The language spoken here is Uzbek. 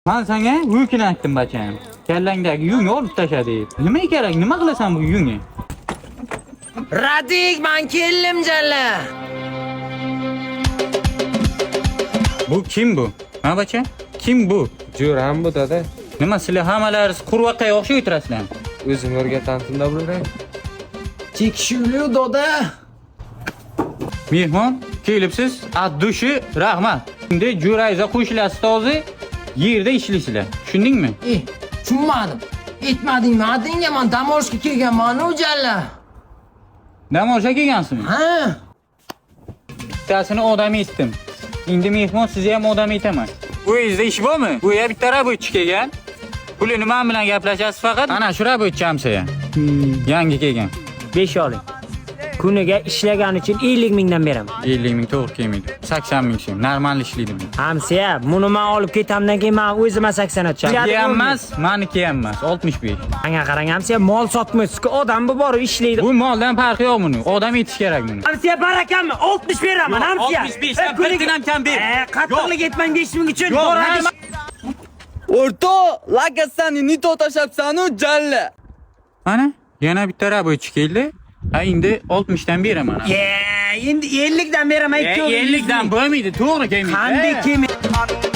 Men senga yukini aytdim bacham. Kallangdagi yungni olib tasha deb. Nima kerak? Nima qilasan bu yungni? Radik, men keldim jalla. Bu kim bu? Ha bacha? Kim bu? Jo'ram bu dada. Nima sizlar hammalaringiz qurvaqaga o'xshab o'tirasizlar? O'zim o'rgatantimda bular. Tekshirli doda. Mehmon kelibsiz, ad-dushi rahmat. Endi jo'rayza qo'shilasiz to'zi yerda ishlaysizlar. Tushundingmi? Tushunmadim. Aytmadingmi? Adingga men dam olishga kelganman, u jalla. Dam olishga kelgansizmi? Ha? Bittasini odam etdim. Endi mehmon sizni ham odam etaman. Uyingizda ish bormi? Bu yer bitta rabotchi kelgan. Pulini men bilan gaplashasiz faqat. Ana shu rabotchi hamsoya. Yangi kelgan. 5 oling. Kuniga ishlagani uchun 50 mingdan beraman. 50 ming to'g'ri kelmaydi. 80 ming so'm. Normal ishlaydi bu. Hamsiya, buni men olib ketamdan keyin men o'zim 80 o'tchaman. Ham emas, meniki ham emas. 65. Menga qarang, hamsiya, mol sotmaysiz-ku, odam bu borib ishlaydi. Bu moldan farqi yo'q buni. Odam etish kerak buni. Hamsiya, barakammi? 60 beraman, hamsiya. 65 dan bir ham kam ber. Qattiqlik etmang 5 ming uchun. O'rto, lakasani nito tashabsanu jalla. Mana, yana bitta rabotchi keldi. Ha endi 60 dan beraman. Endi 50 dan beraman. 50 dan bo'lmaydi, to'g'ri kelmaydi. Qanday kelmaydi?